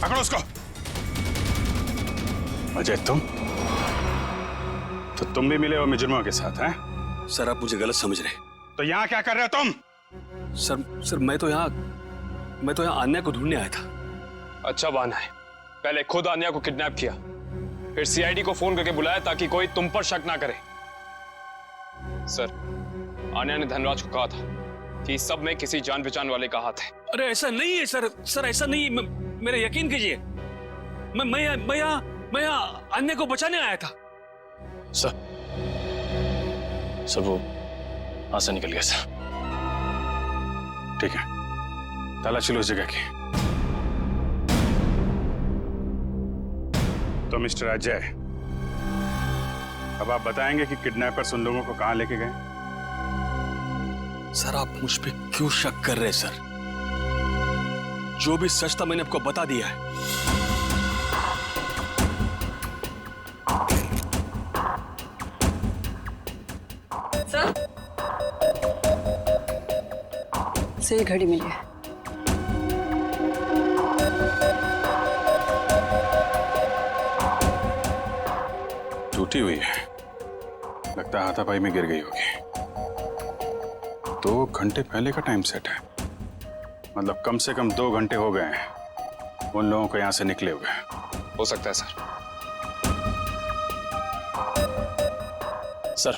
पकड़ो उसको। अजय तुम भी मिले हो मुजरिमों के साथ हैं? सर आप मुझे गलत समझ रहे हैं। तो यहाँ क्या कर रहे हो तुम? सर मैं तो यहाँ आन्या को ढूंढने आया था। अच्छा बहाना है। पहले खुद आन्या को किडनैप किया, फिर सीआईडी को फोन करके बुलाया ताकि कोई तुम पर शक ना करे। सर आन्या ने धनराज को कहा था कि इस सब में किसी जान पहचान वाले का हाथ है। अरे ऐसा नहीं है सर ऐसा नहीं। मेरा यकीन कीजिए, मैं यहाँ आन्या को बचाने आया था। सर वो हाथ से निकल गया सर। ठीक है, तलाशी लो उस जगह की। तो मिस्टर अजय, अब आप बताएंगे कि किडनैपर्स उन लोगों को कहां लेके गए? सर आप मुझ पे क्यों शक कर रहे हैं सर? जो भी सच था मैंने आपको बता दिया है। सर सही घड़ी मिली है। टूटी हुई है, लगता है हाथापाई में गिर गई होगी। 2 घंटे पहले का टाइम सेट है, मतलब कम से कम 2 घंटे हो गए हैं उन लोगों को यहां से निकले हुए। हो सकता है सर। सर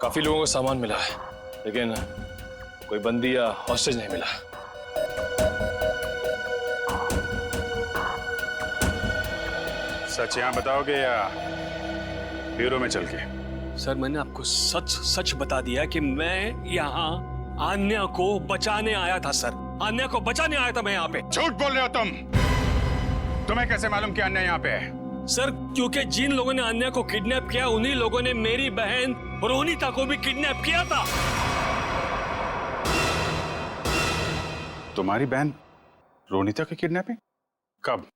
काफी लोगों को सामान मिला है, लेकिन कोई बंदी या हॉस्टेज नहीं मिला। सच यहां बताओगे या ब्यूरो में चल के? सर मैंने आपको सच बता दिया कि मैं यहाँ आन्या को बचाने आया था सर। आन्या को बचाने आया था मैं यहाँ पे। झूठ बोल रहे हो तुम। तुम्हें कैसे मालूम कि आन्या यहाँ पे है? सर क्योंकि जिन लोगों ने आन्या को किडनैप किया उन्हीं लोगों ने मेरी बहन रोनिता को भी किडनैप किया था। तुम्हारी बहन रोनिता की किडनैपिंग कब?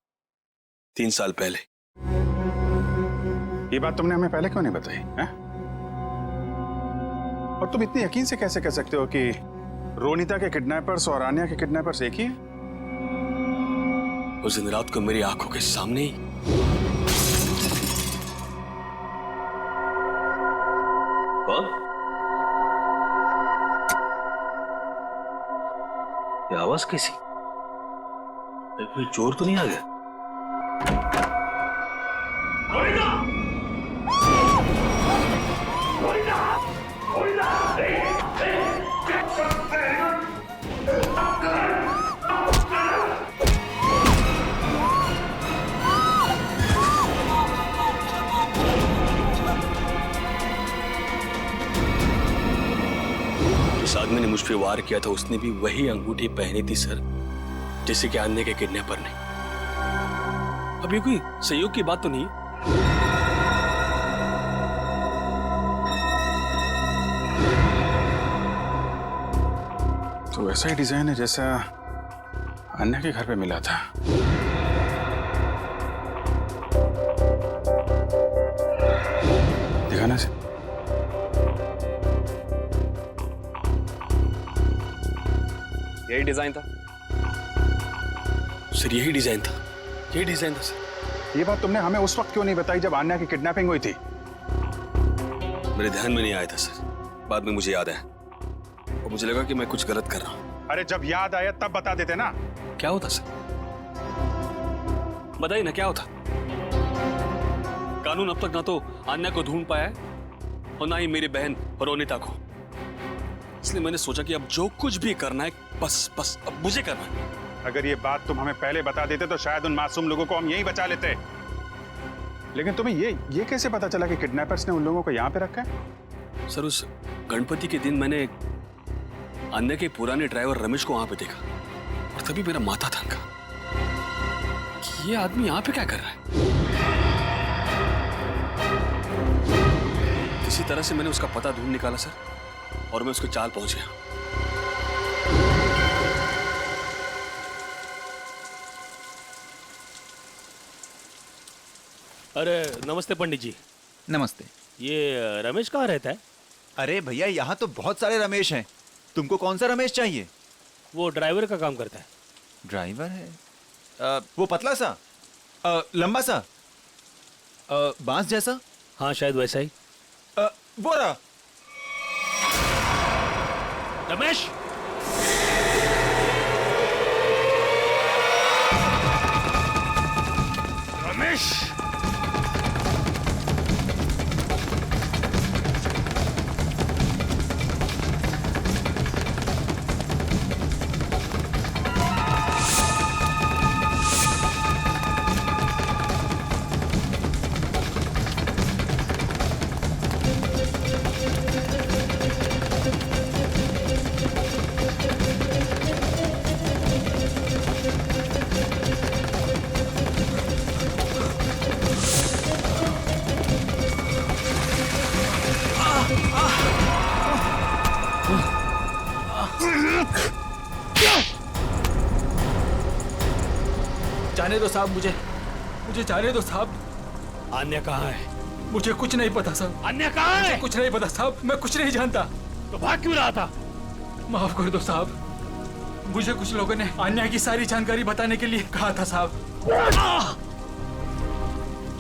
3 साल पहले। ये बात तुमने हमें पहले क्यों नहीं बताई है? और तुम इतने यकीन से कैसे कह सकते हो कि रोनिता के किडनैपर्स और आन्या के किडनैपर्स एक ही है? उस दिन रात को मेरी आंखों के सामने ही कौन? ये आवाज कैसी? कोई चोर तो नहीं आ गया? जिस आदमी ने मुझ पे वार किया था उसने भी वही अंगूठी पहनी थी सर, जैसे कि आन्या के किडनैपर ने। अब ये कोई संयोग की बात तो नहीं? तो वैसा ही डिजाइन है जैसा आन्या के घर पे मिला था। दिखाना से। यही डिजाइन था सर, यही डिजाइन था सर। ये बात तुमने हमें उस वक्त क्यों नहीं बताई जब आन्या की किडनैपिंग हुई थी? मेरे ध्यान में नहीं आया था सर, बाद में मुझे याद आया और मुझे लगा कि मैं कुछ गलत कर रहा हूँ। अरे जब याद आया तब बता देते ना। क्या होता सर, बताइए ना क्या होता। कानून अब तक ना तो आन्या को ढूंढ पाया है और ना ही मेरी बहन रोनिता को, इसलिए मैंने सोचा कि अब जो कुछ भी करना है बस अब मुझे करना है। अगर ये बात तुम हमें पहले बता देते तो शायद उन मासूम लोगों को हम यहीं बचा लेते। लेकिन तुम्हें ये कैसे पता चला कि किडनैपर्स ने उन लोगों को यहाँ पे रखा है? सर, उस गणपति के दिन मैंने अन्य के पुराने ड्राइवर रमेश को वहां पे देखा और तभी मेरा माथा थनका कि ये आदमी यहाँ पे क्या कर रहा है। किसी तरह से मैंने उसका पता ढूंढ निकाला सर और मैं उसके चाल पहुंच गया। अरे नमस्ते पंडित जी। नमस्ते। ये रमेश कहाँ रहता है? अरे भैया यहाँ तो बहुत सारे रमेश हैं, तुमको कौन सा रमेश चाहिए? वो ड्राइवर का काम करता है। ड्राइवर है? वो पतला सा, लंबा सा, बांस जैसा? हाँ शायद वैसा ही। वो रहा। रमेश, रमेश, जाने दो साहब, मुझे जाने दो साहब। अन्य कहाँ है? मुझे कुछ नहीं पता साहब। अन्य कहाँ है? कुछ नहीं पता साहब, मैं कुछ नहीं जानता। तो भाग क्यों रहा था? माफ कर दो साहब, मुझे कुछ लोगों ने अन्य की सारी जानकारी बताने के लिए कहा था साहब।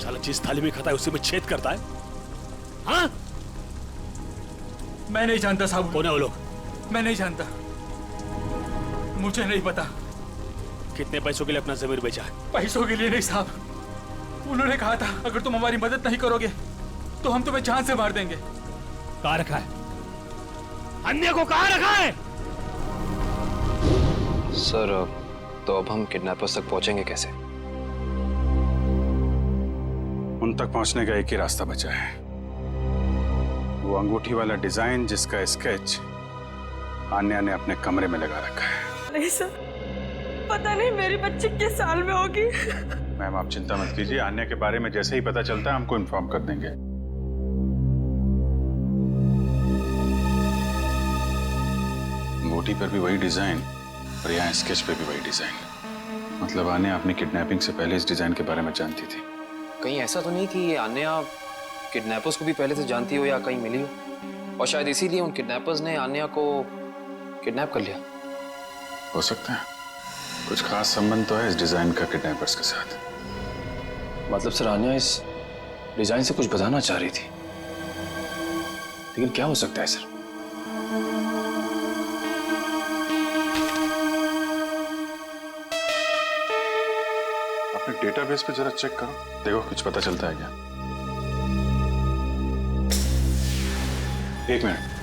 साला जिस थाली में खाता है उसी में छेद करता है। हाँ? मैं नहीं जानता साहब। कौन है वो लोग? मैं नहीं जानता, मुझे नहीं पता। कितने पैसों के लिए अपना जमीर बेचा है? पैसों के लिए नहीं साहब, उन्होंने कहा था अगर तुम हमारी मदद नहीं करोगे तो हम तुम्हें जान से मार देंगे। कहाँ रखा है? अन्य को कहाँ रखा है? सर, तो अब हम किडनैपर्स तक पहुंचेंगे कैसे? उन तक पहुंचने का एक ही रास्ता बचा है, वो अंगूठी वाला डिजाइन जिसका स्केच आन्या ने अपने कमरे में लगा रखा है। नहीं सर, पता नहीं मेरी बच्ची किस साल में होगी। मैम आप चिंता मत कीजिए, आन्या के बारे में जैसे ही पता चलता है हमको इन्फॉर्म कर देंगे। अंगूठी पर भी वही डिजाइन और यहाँ स्केच पे भी वही डिजाइन। मतलब आन्या अपनी किडनैपिंग से पहले इस डिजाइन के बारे में जानती थी। कहीं ऐसा तो नहीं कि ये आन्या किडनैपर्स को भी पहले से जानती हो या कहीं मिली हो, और शायद इसीलिए उन किडनैपर्स ने आन्या को किडनैप कर लिया? हो सकता है, कुछ खास संबंध तो है इस डिजाइन का किडनैपर्स के साथ। मतलब सर, आन्या इस डिजाइन से कुछ बताना चाह रही थी, लेकिन क्या हो सकता है सर? अपने डेटाबेस पे जरा चेक करो, देखो कुछ पता चलता है क्या। एक मिनट,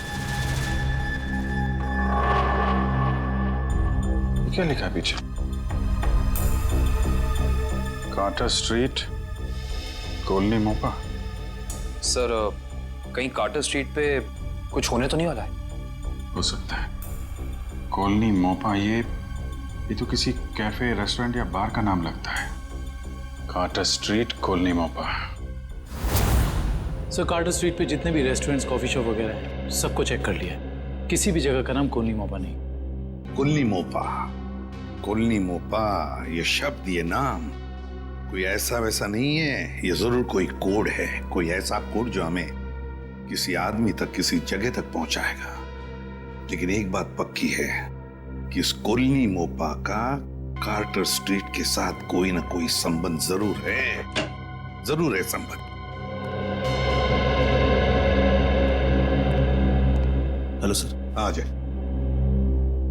क्या लिखा है पीछे? Carter street, colony Mopa. Sir, कहीं कार्टर स्ट्रीट पे कुछ होने तो नहीं वाला है? हो सकता है, कॉलोनी मोपा, ये तो किसी कैफे, रेस्टोरेंट या बार का नाम लगता है। Carter street, colony Mopa. Sir, Carter street पे जितने भी रेस्टोरेंट्स, कॉफी शॉप वगैरह हैं, सबको चेक कर लिया, किसी भी जगह का नाम कॉलोनी मोपा नहीं। कॉलोनी मोपा, कॉलोनी मोपा, ये शब्द, ये नाम कोई ऐसा वैसा नहीं है, ये जरूर कोई कोड है, कोई ऐसा कोड जो हमें किसी आदमी तक, किसी जगह तक पहुंचाएगा। लेकिन एक बात पक्की है कि इस कोलिनी मोपा का कार्टर स्ट्रीट के साथ कोई ना कोई संबंध जरूर है संबंध। Hello sir. आ जाए।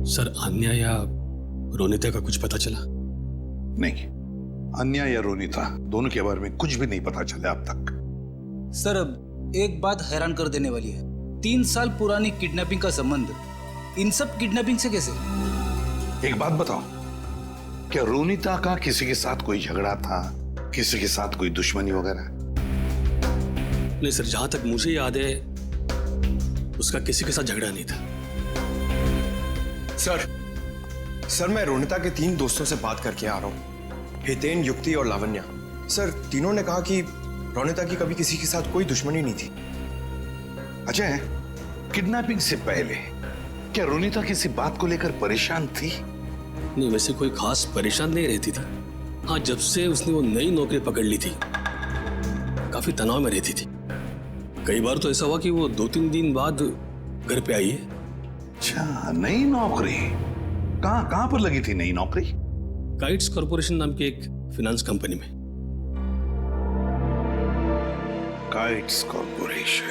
सर, अन्या या रोनिता का कुछ पता चला? नहीं, अन्या या रोनिता दोनों के बारे में कुछ भी नहीं पता चला अब तक। सर, अब एक बात हैरान कर देने वाली है। 3 साल पुरानी किडनैपिंग का संबंध इन सब किडनैपिंग से कैसे? एक बात बताओ, क्या रोनिता का किसी के साथ कोई झगड़ा था, किसी के साथ कोई दुश्मनी वगैरह? नहीं सर, जहां तक मुझे याद है उसका किसी के साथ झगड़ा नहीं था। सर मैं रोनिता के 3 दोस्तों से बात करके आ रहा हूँ, हितेन, युक्ति और लावण्या। सर, तीनों ने कहा कि रोनिता की कभी किसी के साथ कोई दुश्मनी नहीं थी। अजय, किडनैपिंग से पहले क्या रोनिता किसी बात को लेकर परेशान थी? नहीं, वैसे कोई खास परेशान नहीं रहती थी। हाँ, जब से उसने वो नई नौकरी पकड़ ली थी काफी तनाव में रहती थी। कई बार तो ऐसा हुआ कि वो 2-3 दिन बाद घर पे आई है। अच्छा, नई नौकरी? कहाँ पर लगी थी नई नौकरी? काइट्स कॉर्पोरेशन नाम की एक फाइनेंस कंपनी में। Kites corporation.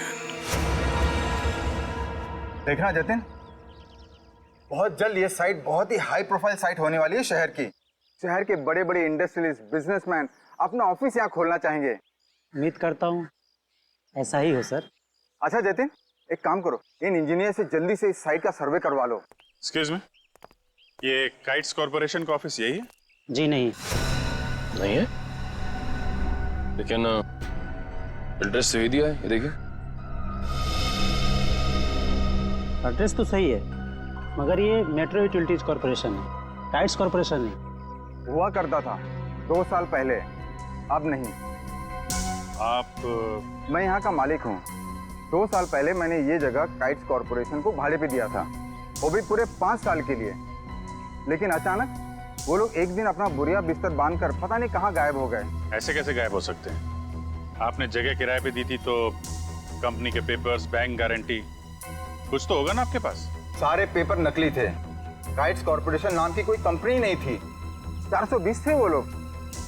देखना जतिन, बहुत जल्द ये साइट बहुत ही हाई प्रोफाइल साइट होने वाली है शहर की। शहर के बड़े बड़े इंडस्ट्रियलिस्ट, बिजनेसमैन अपना ऑफिस यहाँ खोलना चाहेंगे। उम्मीद करता हूँ ऐसा ही हो सर। अच्छा जतिन, एक काम करो, इन इंजीनियर से जल्दी से इस साइट का सर्वे करवा लो। एक्सक्यूज मी, ये काइट्स कॉर्पोरेशन का ऑफिस यही है? जी नहीं है, लेकिन एड्रेस सही दिया है, ये देखिए। एड्रेस तो सही है, मगर ये मेट्रो यूटिलिटीज कॉर्पोरेशन है, काइट्स कॉर्पोरेशन नहीं। हुआ करता था 2 साल पहले, अब नहीं। आप? मैं यहाँ का मालिक हूँ। 2 साल पहले मैंने ये जगह काइट्स कॉर्पोरेशन को भाड़े पे दिया था, वो भी पूरे 5 साल के लिए। लेकिन अचानक वो लोग एक दिन अपना बुरिया बिस्तर बांधकर पता नहीं कहाँ गायब हो गए। ऐसे कैसे गायब हो सकते हैं? आपने जगह किराए पे दी थी तो कंपनी के पेपर्स, बैंक गारंटी, कुछ तो होगा ना आपके पास? सारे पेपर नकली थे। काइट्स कॉर्पोरेशन नाम की कोई कंपनी नहीं थी। 420 थे वो लोग,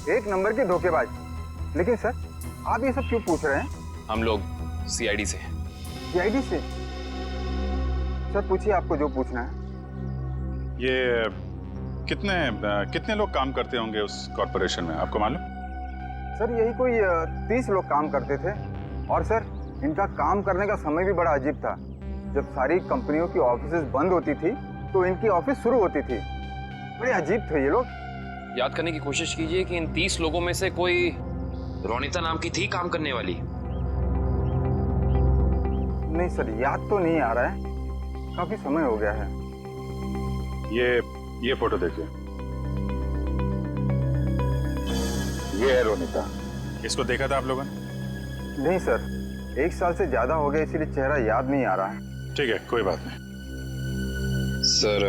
1 नंबर के धोखेबाज। लेकिन सर, आप ये सब क्यों पूछ रहे हैं? हम लोग सीआईडी से। सीआईडी से? सर पूछिए आपको जो पूछना है। ये कितने लोग काम करते होंगे उस कॉर्पोरेशन में, आपको मालूम? सर यही कोई 30 लोग काम करते थे। और सर इनका काम करने का समय भी बड़ा अजीब था। जब सारी कंपनियों की ऑफिसेज बंद होती थी तो इनकी ऑफिस शुरू होती थी। बड़े अजीब थे ये लोग। याद करने की कोशिश कीजिए कि इन 30 लोगों में से कोई रोनिता नाम की थी काम करने वाली? नहीं सर, याद तो नहीं आ रहा है, काफी समय हो गया है। ये फोटो देखिए, ये है रोनिता। इसको देखा था आप लोगों ने? नहीं सर, 1 साल से ज्यादा हो गया, इसीलिए चेहरा याद नहीं आ रहा है। ठीक है, कोई बात नहीं। सर,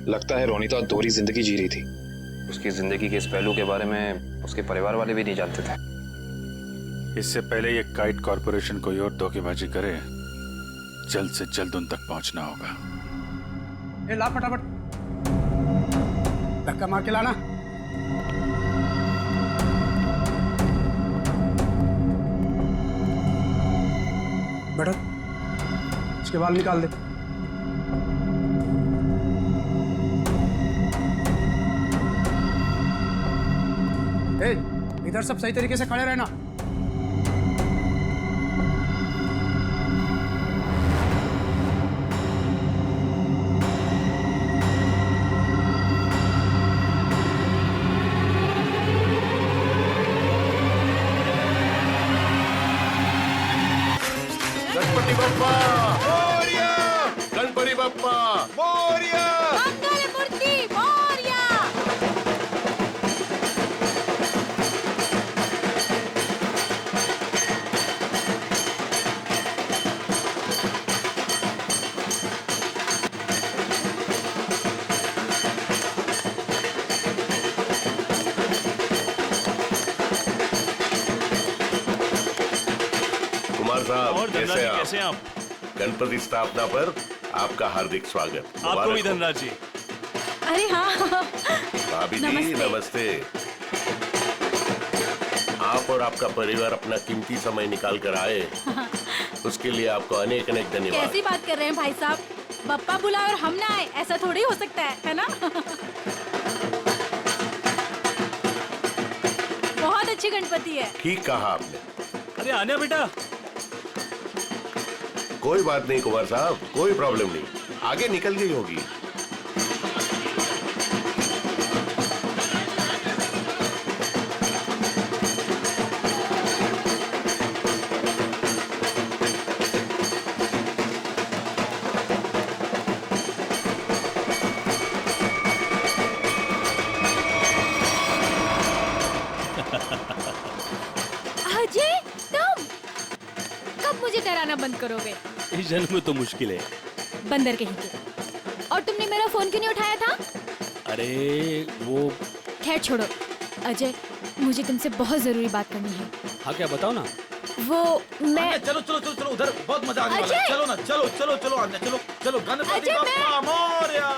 लगता है रोनिता दोहरी जिंदगी जी रही थी। उसकी जिंदगी के इस पहलू के बारे में उसके परिवार वाले भी नहीं जानते थे। इससे पहले ये काइट कॉर्पोरेशन कोई और धोखेबाजी करे, जल्द से जल्द उन तक पहुंचना होगा। ए, ला फटाफट, धक्का मार के लाना। बेटा, इसके बाल निकाल दे। ए, इधर सब सही तरीके से खड़े रहना। गणपति बप्पा मोरया, गणपति बप्पा मोरया, मंगल मूर्ति मोरया। कुमार साहब, और धनराज जी, कैसे हैं आप? गणपति स्थापना पर आपका हार्दिक स्वागत। आपको भी धनराज जी। अरे हाँ। भाभी जी नमस्ते। आप और आपका परिवार अपना कीमती समय निकाल कर आए, उसके लिए आपको अनेक अनेक धन्यवाद। कैसी बात कर रहे हैं भाई साहब, बप्पा बुलाए और हम ना आए, ऐसा थोड़ी हो सकता है ना? बहुत अच्छी गणपति है। ठीक कहा आपने। अरे आने बेटा। कोई बात नहीं कुमार साहब, कोई प्रॉब्लम नहीं, आगे निकल गई होगी। अजय, तुम कब मुझे डराना बंद करोगे? इस जन्म में तो मुश्किल है। बंदर कहीं के। और तुमने मेरा फोन क्यों नहीं उठाया था? अरे वो। खैर छोड़ो अजय, मुझे तुमसे बहुत जरूरी बात करनी है। हाँ क्या बताओ ना। वो मैं चलो चलो चलो चलो, उधर बहुत मजा आने वाला है। अजय! चलो ना, चलो चलो चलो आन्या, चलो चलो, गणपति अजय, बप्पा मोरया।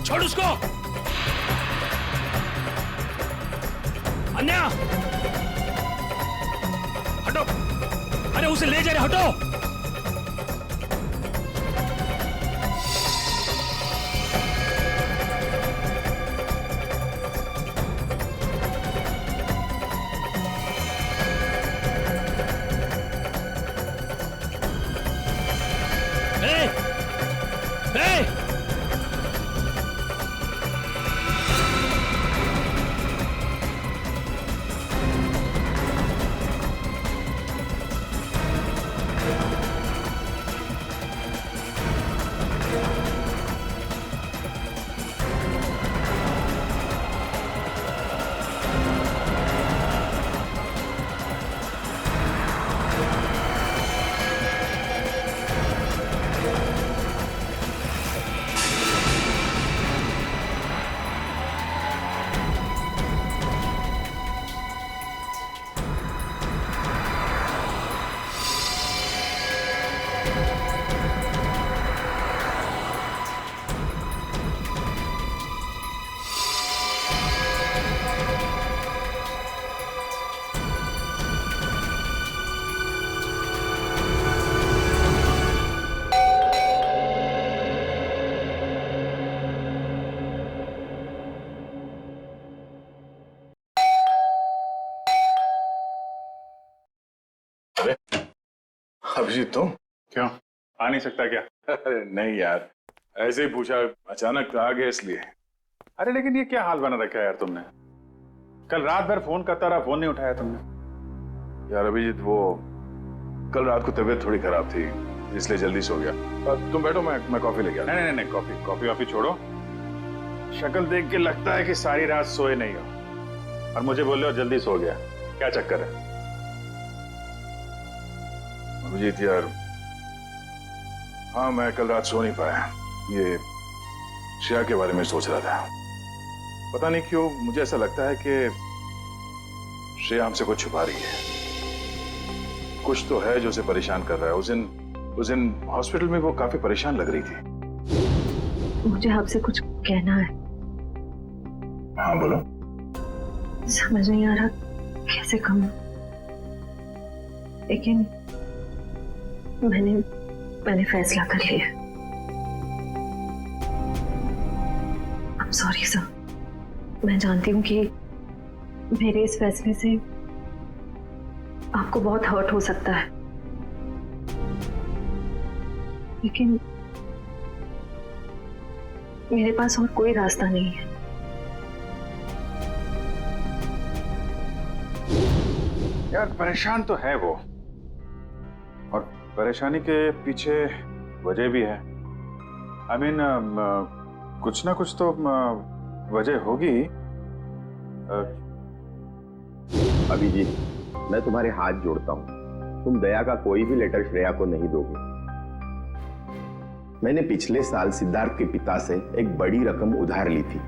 छोड़ उसको। अन्या हटो। अरे उसे ले जा रहे, हटो। अभिजीत तुम क्यों आ नहीं सकता क्या? अरे नहीं यार, ऐसे ही पूछा, अचानक आ गया इसलिए। अरे लेकिन ये क्या हाल बना रखा है यार तुमने? कल रात भर फोन करता रहा, फोन नहीं उठाया तुमने। यार अभिजीत वो कल रात को तबीयत थोड़ी खराब थी, इसलिए जल्दी सो गया। तुम बैठो, मैं कॉफी लेके आता। नहीं नहीं नहीं, कॉफी छोड़ो। शक्ल देख के लगता है कि सारी रात सोए नहीं हो और मुझे बोल रहे हो जल्दी सो गया। क्या चक्कर है? अभिजीत यार, हाँ मैं कल रात सो नहीं पाया। ये श्रेया के बारे में सोच रहा था। पता नहीं क्यों मुझे ऐसा लगता है कि श्रेया हमसे कुछ छुपा रही है। कुछ तो है जो उसे परेशान कर रहा है। उस दिन हॉस्पिटल में वो काफी परेशान लग रही थी। मुझे आपसे कुछ कहना है। हाँ बोलो। समझ नहीं आ रहा कैसे कहूँ, लेकिन मैंने फैसला कर लिया। I'm sorry सर, मैं जानती हूँ कि मेरे इस फैसले से आपको बहुत हर्ट हो सकता है, लेकिन मेरे पास और कोई रास्ता नहीं है। यार परेशान तो है वो, और परेशानी के पीछे वजह भी है। I mean, कुछ ना कुछ तो वजह होगी। अभिजीत, मैं तुम्हारे हाथ जोड़ता हूँ, तुम दया का कोई भी लेटर श्रेया को नहीं दोगे। मैंने पिछले साल सिद्धार्थ के पिता से एक बड़ी रकम उधार ली थी,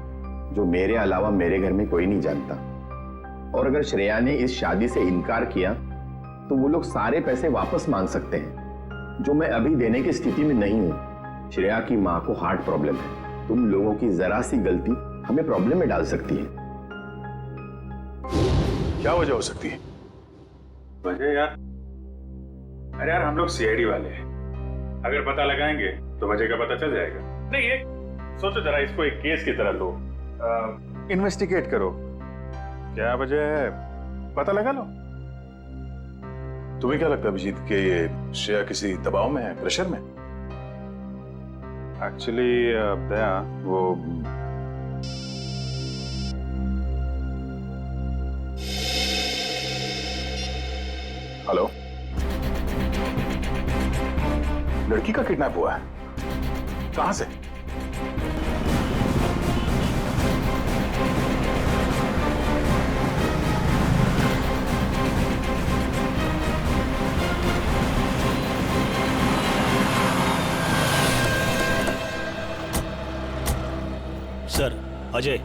जो मेरे अलावा मेरे घर में कोई नहीं जानता। और अगर श्रेया ने इस शादी से इनकार किया तो वो लोग सारे पैसे वापस मांग सकते हैं, जो मैं अभी देने की स्थिति में नहीं हूं। श्रेया की मां को हार्ट प्रॉब्लम है। तुम लोगों की जरा सी गलती हमें प्रॉब्लम में डाल सकती है। क्या वजह हो सकती है? वजह यार, अरे यार हम लोग सीआईडी वाले हैं, अगर पता लगाएंगे तो वजह का पता चल जाएगा। नहीं ये सोचो जरा, इसको एक केस की तरह लो, इन्वेस्टिगेट करो, क्या वजह है पता लगा लो। तुम्हें क्या लगता है अभिजीत कि ये श्रेया किसी दबाव में है, प्रेशर में? एक्चुअली दया वो हेलो, लड़की का किडनैप हुआ है? कहां से? सर अजय,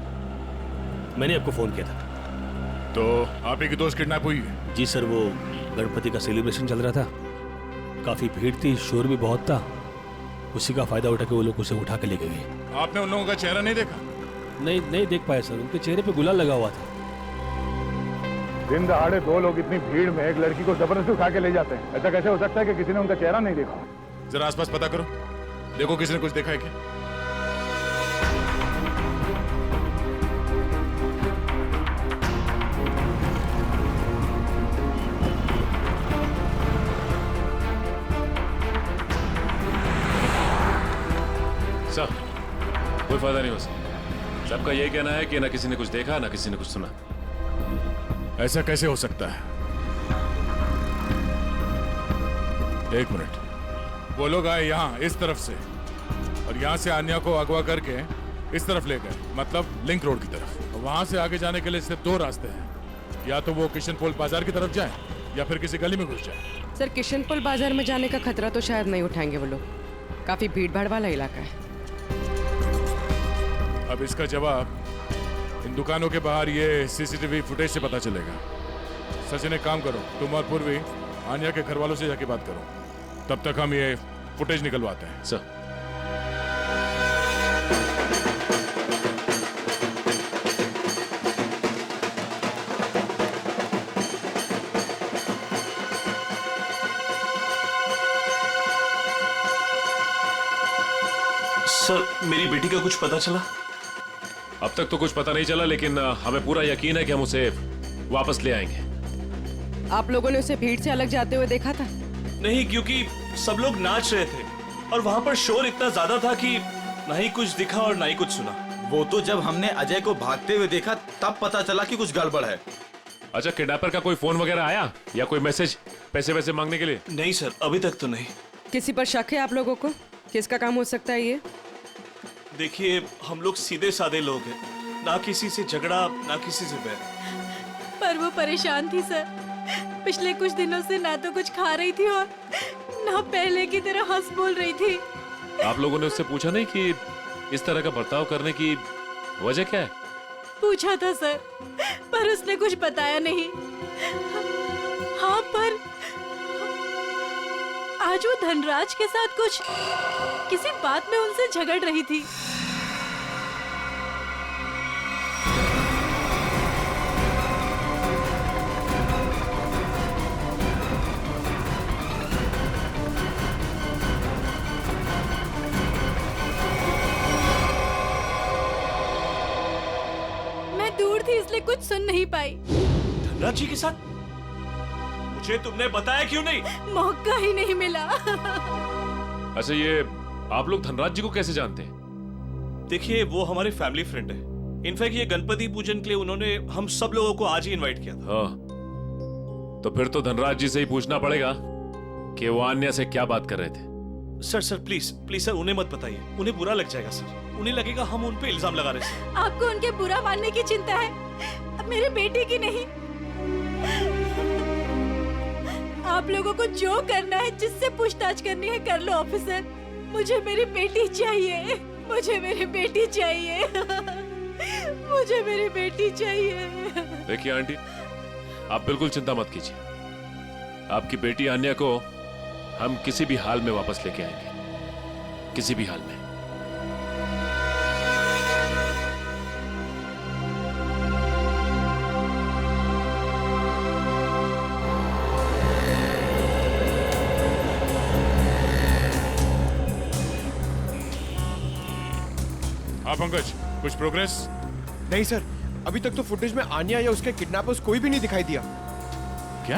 मैंने आपको फोन किया था। तो आप ही की दोस्त किडनैप हुई है? जी सर, वो गणपति का सेलिब्रेशन चल रहा था, काफी भीड़ थी, शोर भी बहुत था, उसी का फायदा उठा के वो लोग उसे उठा के लेके गए। आपने उन लोगों का चेहरा नहीं देखा? नहीं देख पाया सर, उनके चेहरे पे गुलाल लगा हुआ था। दिन दहाड़े दो लोग इतनी भीड़ में एक लड़की को जबरदस्ती उठा के ले जाते हैं, ऐसा कैसे हो सकता है कि किसी ने उनका चेहरा नहीं देखा? जरा आसपास पता करो, देखो किसी ने कुछ देखा है क्या? सब कोई फायदा नहीं हो सकता। सबका यही कहना है कि ना किसी ने कुछ देखा ना किसी ने कुछ सुना। ऐसा कैसे हो सकता है? एक मिनट, वो लोग आए यहाँ इस तरफ से और यहाँ से आन्या को अगवा करके इस तरफ ले गए, मतलब लिंक रोड की तरफ। वहां से आगे जाने के लिए सिर्फ दो रास्ते हैं, या तो वो किशनपोल बाजार की तरफ जाए या फिर किसी गली में घुस जाए। सर किशनपोल बाजार में जाने का खतरा तो शायद नहीं उठाएंगे वो लोग, काफी भीड़ भाड़ वाला इलाका है। अब इसका जवाब इन दुकानों के बाहर ये सीसीटीवी फुटेज से पता चलेगा। सचिन एक काम करो, तुम और पूर्वी आन्या के घर वालों से जाके बात करो, तब तक हम ये फुटेज निकलवाते हैं। सर सर मेरी बेटी का कुछ पता चला? अब तक तो कुछ पता नहीं चला, लेकिन हमें पूरा यकीन है कि हम उसे वापस ले आएंगे। आप लोगों ने उसे भीड़ से अलग जाते हुए देखा था? नहीं, क्योंकि सब लोग नाच रहे थे और वहां पर शोर इतना ज्यादा था कि ना ही कुछ दिखा और ना ही कुछ सुना। वो तो जब हमने अजय को भागते हुए देखा तब पता चला कि कुछ गड़बड़ है। अच्छा, किडनैपर का कोई फोन वगैरह आया या कोई मैसेज पैसे वैसे मांगने के लिए? नहीं सर, अभी तक तो नहीं। किसी पर शक है आप लोगों को? किसका काम हो सकता है ये? देखिए, हम लोग सीधे साधे लोग हैं, ना किसी से झगड़ा ना किसी से बैर। पर वो परेशान थी सर, पिछले कुछ दिनों से ना तो कुछ खा रही थी और ना पहले की तरह हंस बोल रही थी। आप लोगों ने उससे पूछा नहीं कि इस तरह का बर्ताव करने की वजह क्या है? पूछा था सर, पर उसने कुछ बताया नहीं। हाँ, पर आज वो धनराज के साथ किसी बात में उनसे झगड़ रही थी। मैं दूर थी इसलिए कुछ सुन नहीं पाई। धनराज जी के साथ? मुझे तुमने बताया क्यों नहीं? मौका ही नहीं मिला। अच्छा, ये आप लोग धनराज जी को कैसे जानते हैं? देखिए, वो हमारे फैमिली फ्रेंड है। इनफैक्ट ये गणपति पूजन के लिए उन्होंने हम सब लोगों को आज ही इनवाइट किया था। हाँ, तो फिर तो धनराज जी से ही पूछना पड़ेगा कि वो आन्या से क्या बात कर रहे थे। सर प्लीज सर, उन्हें मत बताइए, उन्हें बुरा लग जाएगा सर। उन्हें लगेगा हम उन पे इल्जाम लगा रहे हैं। आपको उनके बुरा मानने की चिंता है, अब मेरे बेटे की नहीं। आप लोगों को जो करना है, जिससे पूछताछ करनी है कर लो ऑफिसर। मुझे मेरी बेटी चाहिए, मुझे मेरी बेटी चाहिए, मुझे मेरी बेटी चाहिए। देखिए आंटी, आप बिल्कुल चिंता मत कीजिए। आपकी बेटी आन्या को हम किसी भी हाल में वापस लेके आएंगे, किसी भी हाल में। हाँ पंकज, कुछ प्रोग्रेस? नहीं सर, अभी तक तो फुटेज में आन्या या उसके किडनैपर्स कोई भी नहीं दिखाई दिया। क्या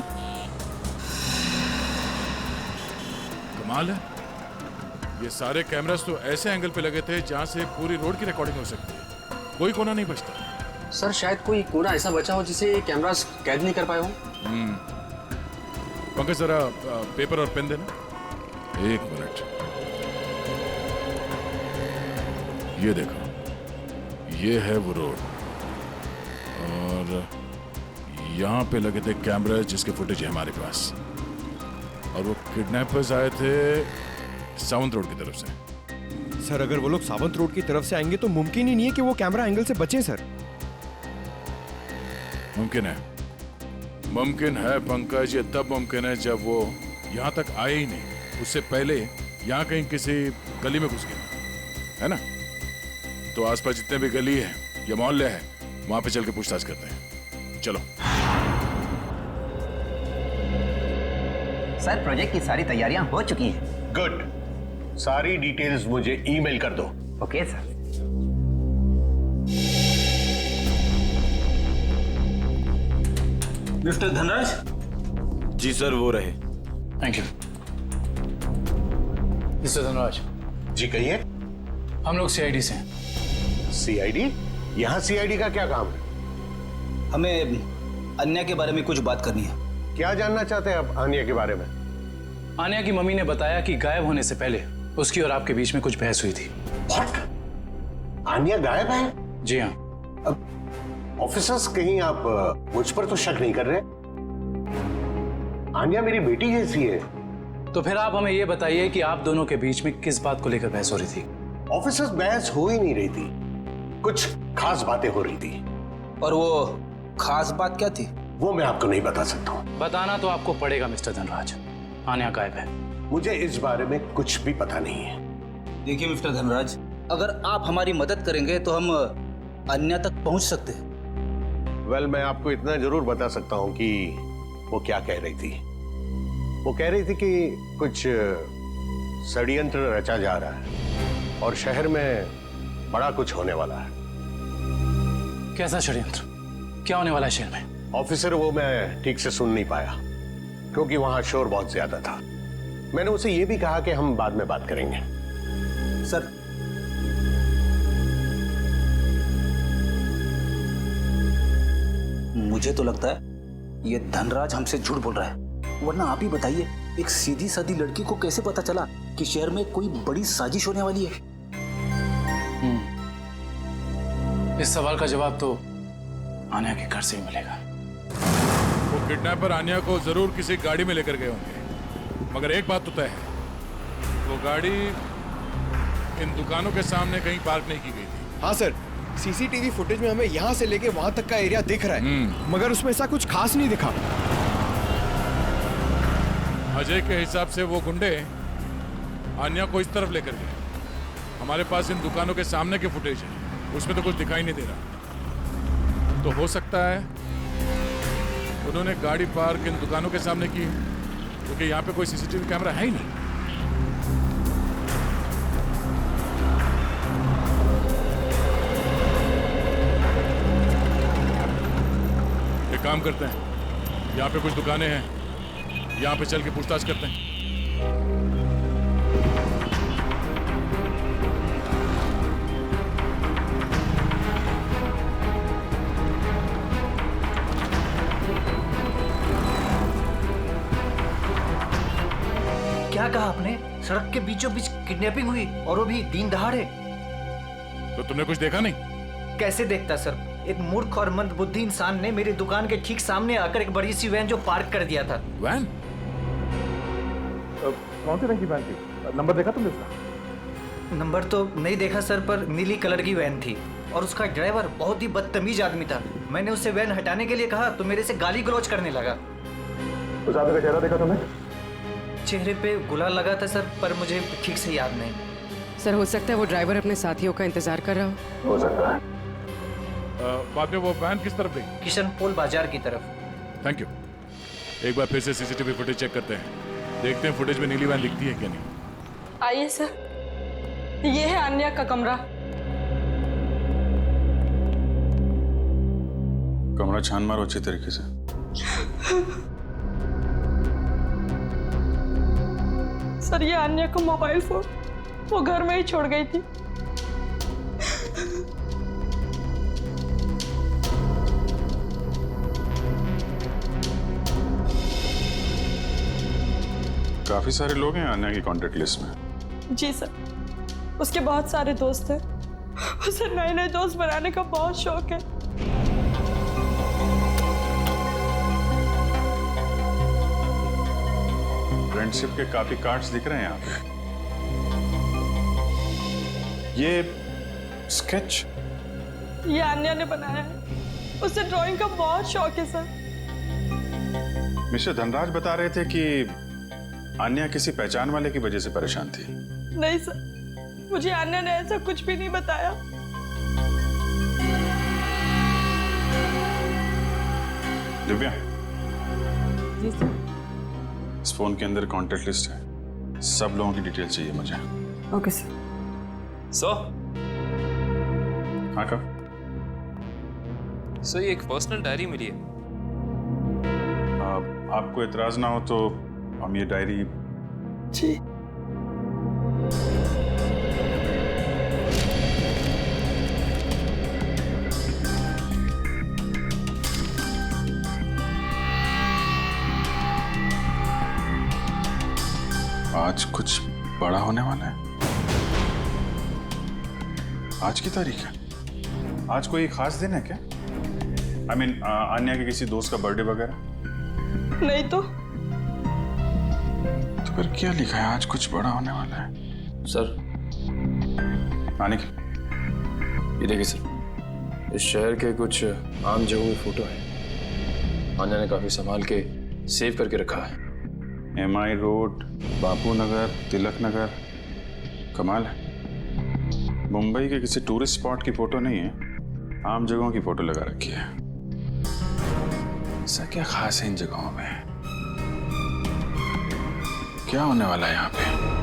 कमाल है, ये सारे कैमरास तो ऐसे एंगल पे लगे थे जहां से पूरी रोड की रिकॉर्डिंग हो सकती है। कोई कोना नहीं बचता। सर, शायद कोई कोना ऐसा बचा हो जिसे कैमरास कैद नहीं कर पाए हो। पंकज, जरा पेपर और पेन देना। एक मिनट, ये देखो, ये है वो रोड और यहाँ पे लगे थे कैमरा जिसके फुटेज है हमारे पास। और वो किडनैपर्स आए थे सावंत रोड की तरफ से। सर, अगर वो लोग सावंत रोड की तरफ से आएंगे तो मुमकिन ही नहीं है कि वो कैमरा एंगल से बचे सर। मुमकिन है, मुमकिन है पंकज। ये तब मुमकिन है जब वो यहाँ तक आए ही नहीं, उससे पहले यहाँ कहीं किसी गली में घुस गए, है ना? तो आसपास जितने भी गली है या मोहल्ले हैं, वहां पे चल के पूछताछ करते हैं। चलो। सर, प्रोजेक्ट की सारी तैयारियां हो चुकी हैं। गुड, सारी डिटेल्स मुझे ईमेल कर दो। Okay sir. मिस्टर धनराज? जी सर, वो रहे। Thank you. मिस्टर धनराज। जी कहिए। हम लोग सीआईडी से हैं। सीआईडी? यहाँ सीआईडी का क्या काम है? हमें अन्या के बारे में कुछ बात करनी है। क्या जानना चाहते हैं आप आन्या के बारे में? आन्या की मम्मी ने बताया कि गायब होने से पहले उसकी और आपके बीच में कुछ बहस हुई थी। What? आन्या गायब है? जी हाँ। अब ऑफिसर्स, कहीं आप मुझ पर तो शक नहीं कर रहे? आन्या मेरी बेटी जैसी है। तो फिर आप हमें ये बताइए कि आप दोनों के बीच में किस बात को लेकर बहस हो रही थी? ऑफिसर्स, बहस हो ही नहीं रही थी, कुछ खास बातें हो रही थी। और वो खास बात क्या थी? वो मैं आपको नहीं बता सकता हूँ। बताना तो आपको पड़ेगा मिस्टर धनराज। आन्या गायब है। मुझे इस बारे में कुछ भी पता नहीं है। देखिए मिस्टर धनराज, अगर आप हमारी मदद करेंगे तो हम अन्या तक पहुंच सकते हैं। वेल, मैं आपको इतना जरूर बता सकता हूँ कि वो क्या कह रही थी। वो कह रही थी कि कुछ षड्यंत्र रचा जा रहा है और शहर में बड़ा कुछ होने वाला है। कैसा षड्यंत्र? क्या होने वाला है शहर में? ऑफिसर, वो मैं ठीक से सुन नहीं पाया क्योंकि वहां शोर बहुत ज्यादा था। मैंने उसे ये भी कहा कि हम बाद में बात करेंगे। सर, मुझे तो लगता है ये धनराज हमसे झूठ बोल रहा है। वरना आप ही बताइए, एक सीधी सादी लड़की को कैसे पता चला कि शहर में कोई बड़ी साजिश होने वाली है? इस सवाल का जवाब तो आन्या के घर से ही मिलेगा। वो किडनैपर आन्या को जरूर किसी गाड़ी में लेकर गए होंगे, मगर एक बात तो तय है, वो गाड़ी इन दुकानों के सामने कहीं पार्क नहीं की गई थी। हाँ सर, सीसीटीवी फुटेज में हमें यहाँ से लेके वहां तक का एरिया दिख रहा है, मगर उसमें ऐसा कुछ खास नहीं दिखा। अजय के हिसाब से वो गुंडे आन्या को इस तरफ लेकर गए। हमारे पास इन दुकानों के सामने के फुटेज है, उसमें तो कुछ दिखाई नहीं दे रहा। तो हो सकता है उन्होंने गाड़ी पार्क इन दुकानों के सामने की, क्योंकि यहाँ पे कोई सीसीटीवी कैमरा है ही नहीं। एक काम करते हैं, यहाँ पे कुछ दुकानें हैं, यहाँ पे चल के पूछताछ करते हैं। क्या कहा आपने? सड़क के बीचों बीच किडनैपिंग हुई और वो भी दिन दहाड़े? तो तुमने कुछ देखा नहीं? कैसे देखता सर? एक मूर्ख और मंदबुद्धि इंसान ने मेरी दुकान के ठीक सामने आकर एक बड़ी सी वैन जो पार्क कर दिया था। वैन? कौन सी रंग की वैन थी? नंबर देखा तुमने उसका? नंबर तो नहीं देखा सर, पर नीली कलर की वैन थी और उसका ड्राइवर बहुत ही बदतमीज आदमी था। मैंने उससे वैन हटाने के लिए कहा तो मेरे से गाली गलौज करने लगा। उस आदमी का चेहरा देखा तुमने? चेहरे पे गुलाल लगा था सर, पर मुझे ठीक से याद नहीं। सर हो सकता है वो ड्राइवर अपने साथियों का इंतजार कर रहा हो सकता है। बाद में वो वैन किस तरफ गई? किशन पोल बाजार की तरफ। Thank you. एक बार फिर से सीसीटीवी फुटेज चेक करते हैं, देखते हैं फुटेज में नीली वैन दिखती है क्या नहीं। आइए सर, ये है आन्या का कमरा। कमरा छान मारो अच्छी तरीके से। सर ये आन्या का मोबाइल फोन वो घर में ही छोड़ गई थी। काफी सारे लोग हैं आन्या की कॉन्टेक्ट लिस्ट में। जी सर, उसके बहुत सारे दोस्त हैं। उसे नए नए दोस्त बनाने का बहुत शौक है। फ्रेंडशिप के काफी कार्ड्स दिख रहे हैं यहाँ पे। ये स्केच ये आन्या ने बनाया है। उसे ड्राइंग का बहुत शौक है सर। मिस्टर धनराज बता रहे थे कि आन्या किसी पहचान वाले की वजह से परेशान थी। नहीं सर, मुझे आन्या ने ऐसा कुछ भी नहीं बताया। दिव्या, जी सर। इस फोन के अंदर कॉन्टेक्ट लिस्ट है, सब लोगों की डिटेल चाहिए मुझे। Okay sir. हाँ कब? सर ये एक पर्सनल डायरी मिली है। आपको एतराज ना हो तो हम ये डायरी। जी। आज कुछ बड़ा होने वाला है। आज की तारीख है। आज कोई खास दिन है क्या? I mean, आन्या के किसी दोस्त का बर्थडे वगैरह? नहीं तो फिर क्या लिखा है? आज कुछ बड़ा होने वाला है। सर आने की ये देखिए सर, इस शहर के कुछ आम जगहों की फोटो है। आन्या ने काफी संभाल के सेव करके रखा है। MI road, Bapu Nagar, Tilak Nagar. कमाल है, मुंबई के किसी टूरिस्ट स्पॉट की फोटो नहीं है, आम जगहों की फोटो लगा रखी है। ऐसा क्या खास है इन जगहों में? क्या होने वाला है यहाँ पे?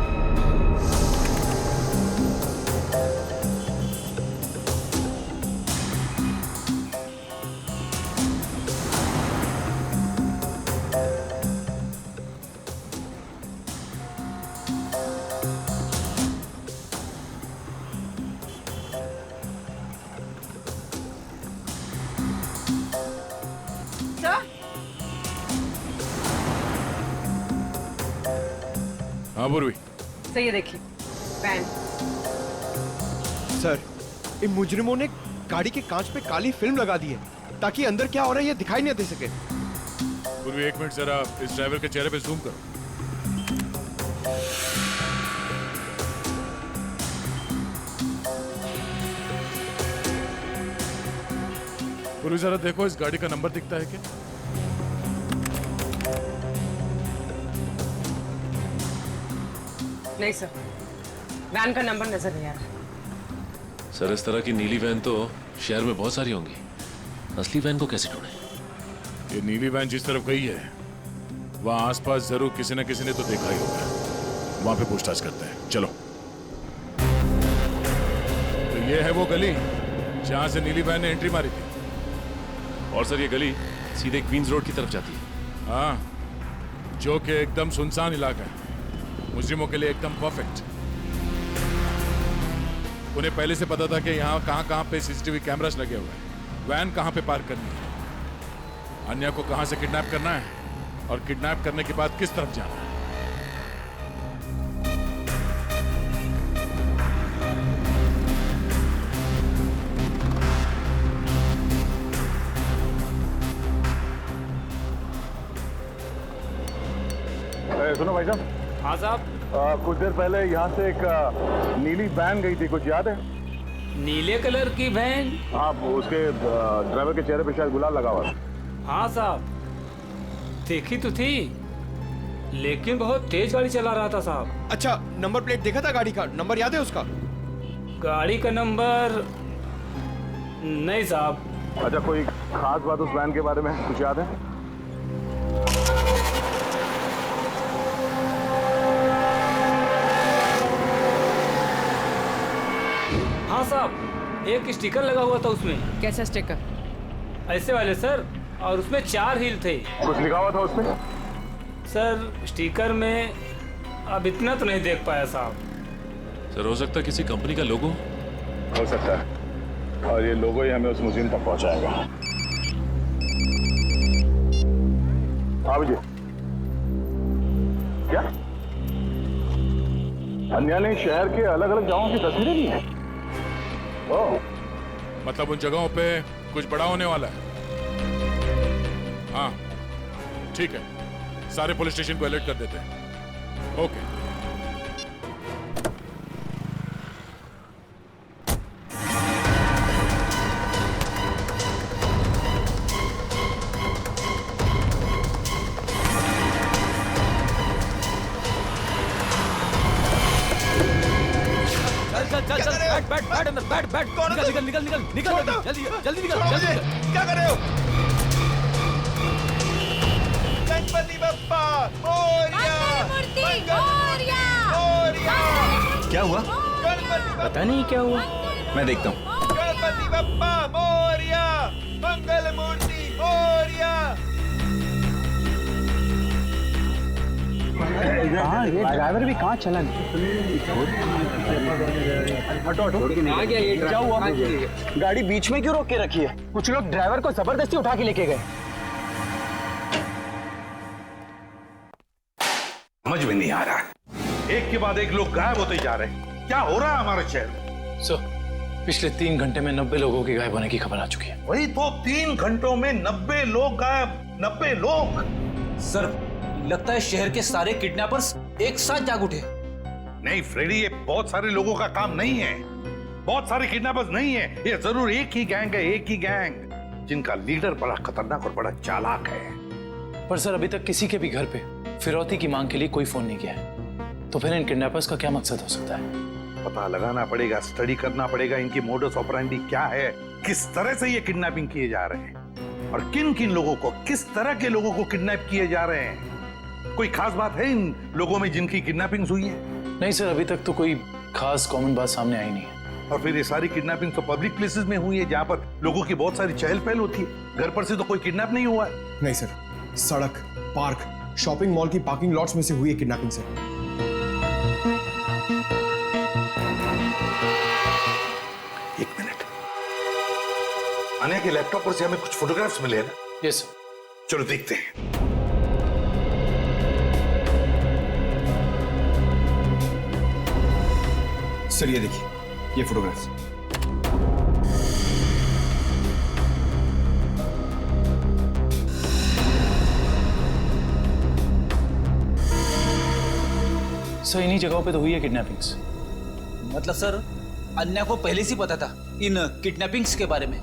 हाँ पूर्वी। सही है, देखिए पैन। सर, इन मुजरिमों ने गाड़ी के कांच पे काली फिल्म लगा दी है ताकि अंदर क्या हो रहा है ये दिखाई नहीं दे सके। पूर्वी एक मिनट जरा इस ड्राइवर के चेहरे पे जूम करो। गुरु जरा देखो इस गाड़ी का नंबर दिखता है क्या? नहीं सर, वैन का नंबर नजर नहीं आ रहा। सर इस तरह की नीली वैन तो शहर में बहुत सारी होंगी, असली वैन को कैसे ढूंढें? ये नीली वैन जिस तरफ गई है वहां आसपास जरूर किसी न किसी ने तो देखा ही होगा। वहां पे पूछताछ करते हैं, चलो। तो ये है वो गली जहां से नीली वैन ने एंट्री मारी थी। और सर ये गली सीधे क्वींस रोड की तरफ जाती है। हाँ, जो कि एकदम सुनसान इलाका है, मुजरिमों के लिए एकदम परफेक्ट। उन्हें पहले से पता था कि यहाँ कहाँ पे सीसीटीवी कैमरास लगे हुए हैं, वैन कहाँ पे पार्क करनी है, अन्या को कहाँ से किडनैप करना है और किडनैप करने के बाद किस तरफ जाना है। सुनो भाई साहब। हाँ साहब। कुछ देर पहले यहाँ से एक नीली वैन गई थी, कुछ याद है? नीले कलर की वैन? हाँ, उसके ड्राइवर के चेहरे पे शायद गुलाल लगा हुआ था। हाँ साहब, देखी तो थी, लेकिन बहुत तेज गाड़ी चला रहा था साहब। अच्छा, नंबर प्लेट देखा था गाड़ी का? नंबर याद है उसका? गाड़ी का नंबर नहीं साहब। अच्छा, कोई खास बात उस वैन के बारे में कुछ याद है? हाँ साहब, एक स्टिकर लगा हुआ था उसमें। कैसा स्टिकर? ऐसे वाले सर, और उसमें 4 हील थे। कुछ लिखा हुआ था उसमें? सर स्टिकर में अब इतना तो नहीं देख पाया साहब। सर हो सकता है किसी कंपनी का लोगो हो सकता है, और ये लोगो ही हमें उस म्यूजियम तक पहुंचाएगा। हाँ विजय, क्या अन्या ने शहर के अलग अलग जगहों की तस्वीरें ली हैं? ओह, मतलब उन जगहों पे कुछ बड़ा होने वाला है। हाँ ठीक है, सारे पुलिस स्टेशन को अलर्ट कर देते हैं। ओके। चल बैठ अंदर, बैठ निकल जल्दी निकल। क्या कर रहे हो? गणपति बप्पा मोरया, क्या हुआ? पता नहीं क्या हुआ, मैं देखता हूँ। गणपति बप्पा मोरया, मंगल मूर्ति मोरया। ड्राइवर भी कहाँ चला गया? हटो क्या हुआ? गाड़ी बीच में क्यों रोक के रखी है? कुछ लोग ड्राइवर को जबरदस्ती उठा के लेके गए। समझ में नहीं आ रहा, एक के बाद एक लोग गायब होते जा रहे हैं। क्या हो रहा है हमारे शहर में? सर, पिछले 3 घंटे में 90 लोगों के गायब होने की खबर आ चुकी है। वही तो, 3 घंटों में 90 लोग गायब। 90 लोग? सर लगता है शहर के सारे किडनैपर्स एक साथ जाग उठे। नहीं फ्रेडी, ये बहुत सारे लोगों का काम नहीं है, बहुत सारे किडनैपर्स नहीं है, ये जरूर एक ही गैंग है, एक ही गैंग, जिनका लीडर बड़ा खतरनाक और बड़ा चालाक है। पर सर अभी तक किसी के भी घर पे फिरौती की मांग के लिए कोई फोन नहीं किया है, तो फिर इन किडनैपर्स का क्या मकसद हो सकता है? पता लगाना पड़ेगा, स्टडी करना पड़ेगा, इनकी मोडस ऑपरेंडी क्या है, किस तरह से ये किडनैपिंग किए जा रहे हैं और किन किन लोगों को, किस तरह के लोगों को किडनैप किए जा रहे हैं। कोई खास बात है इन लोगों में जिनकी किडनैपिंग हुई है? नहीं सर, अभी तक तो कोई खास कॉमन बात सामने आई नहीं है। और फिर ये सारी किडनैपिंग तो पब्लिक प्लेसेस में हुई है, जहां पर लोगों की बहुत सारी चहल पहल होती है। घर पर से तो कोई किडनैप नहीं हुआ है। नहीं सर, सड़क, पार्क, शॉपिंग मॉल की पार्किंग लॉट्स में से हुई है किडनैपिंग सर। एक मिनट, अन्या के लैपटॉप पर से हमें कुछ फोटोग्राफ्स मिले हैं ना? Yes sir. चलो देखते हैं। सर ये देखिए, ये फोटोग्राफ्स। सर इन्हीं जगहों पे तो हुई है किडनैपिंग्स। मतलब सर अन्या को पहले से पता था इन किडनैपिंग्स के बारे में?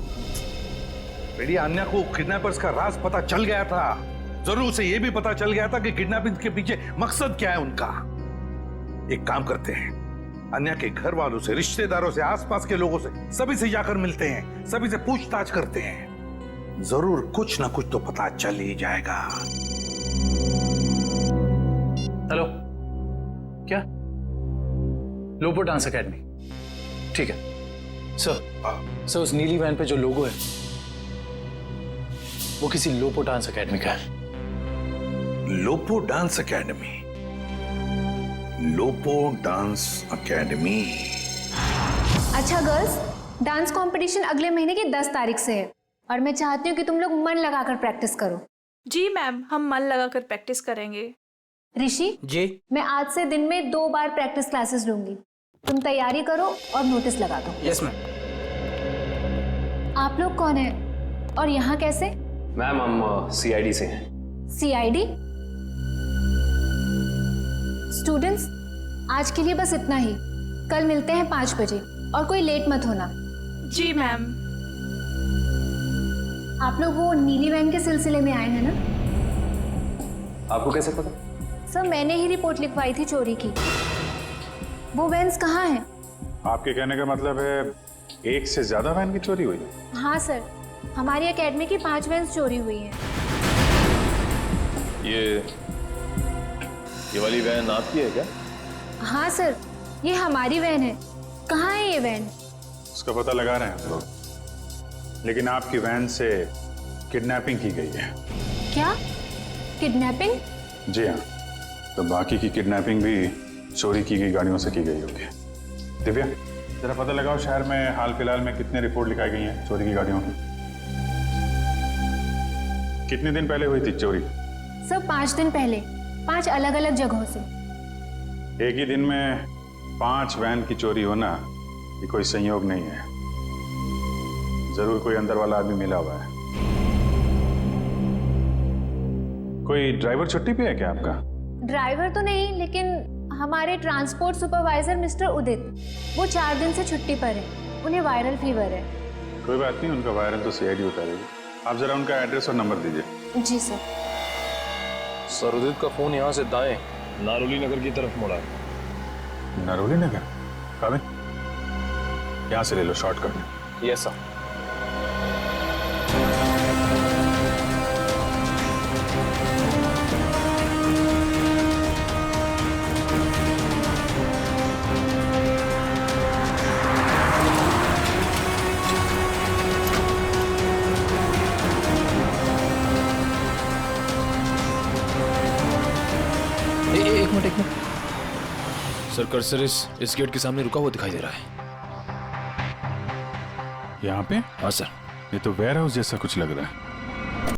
बेटी अन्या को किडनैपर्स का राज पता चल गया था। जरूर उसे यह भी पता चल गया था कि किडनैपिंग के पीछे मकसद क्या है उनका। एक काम करते हैं, अन्या के घर वालों से, रिश्तेदारों से, आसपास के लोगों से, सभी से जाकर मिलते हैं, सभी से पूछताछ करते हैं। जरूर कुछ ना कुछ तो पता चल ही जाएगा। हेलो, क्या? लोपो डांस एकेडमी, ठीक है सर। उस नीली वैन पे जो लोगो है वो किसी लोपो डांस एकेडमी का है। लोपो डांस एकेडमी? लोपो डांस एकेडमी। अच्छा गर्ल्स, डांस कंपटीशन अगले महीने की 10 तारीख से है और मैं चाहती हूँ कि तुम लोग मन लगाकर प्रैक्टिस करो। जी मैम, हम मन लगाकर प्रैक्टिस करेंगे। ऋषि जी, मैं आज से दिन में 2 बार प्रैक्टिस क्लासेस लूंगी। तुम तैयारी करो और नोटिस लगा दो। Yes ma'am. आप लोग कौन है और यहाँ कैसे? मैम हम सीआईडी से हैं। सीआईडी? स्टूडेंट्स, आज के लिए बस इतना ही। कल मिलते हैं 5 बजे और कोई लेट मत होना। जी मैम। आप लोग वो नीली वैन के सिलसिले में आए हैं ना? आपको कैसे पता? सर, मैंने ही रिपोर्ट लिखवाई थी चोरी की। वो वैन्स कहाँ हैं? आपके कहने का मतलब है एक से ज्यादा वैन की चोरी हुई? हाँ सर, हमारी एकेडमी की 5 वैन्स चोरी हुई हैं। ये वाली वैन आपकी है क्या? हाँ सर, ये हमारी वैन है। कहाँ है ये वैन? उसका पता लगा रहे हैं हम लोग, लेकिन आपकी वैन से किडनैपिंग की गई है। क्या? किडनैपिंग? जी हाँ, तो बाकी की किडनैपिंग भी चोरी की गई गाड़ियों से की गई होगी। दिव्या, जरा पता लगाओ शहर में हाल फिलहाल में कितने रिपोर्ट लिखाई गई हैं चोरी की गाड़ियों की। कितने दिन पहले हुई थी चोरी? सर 5 दिन पहले, 5 अलग अलग जगहों से। एक ही दिन में 5 वैन की चोरी होना ये कोई संयोग नहीं है। जरूर कोई अंदर वाला आदमी मिला हुआ है। कोई ड्राइवर छुट्टी पे है क्या आपका? ड्राइवर तो नहीं, लेकिन हमारे ट्रांसपोर्ट सुपरवाइजर मिस्टर उदित, वो 4 दिन से छुट्टी पर है। उन्हें वायरल फीवर है। कोई बात नहीं, उनका वायरल तो सीआईडी उतारेगी। आप जरा उनका एड्रेस और नंबर दीजिए। जी सर। सर, उदित का फोन यहाँ से दाएं नारोली नगर की तरफ मुड़ा है। नारोली नगर? काबिल, यहाँ से ले लो शॉर्टकट। Yes sir. एक मिनट। सर, कर्सर इस गेट के सामने रुका हुआ दिखाई दे रहा है। यहाँ पे? हाँ सर। ये तो वेयर हाउस जैसा कुछ लग रहा है।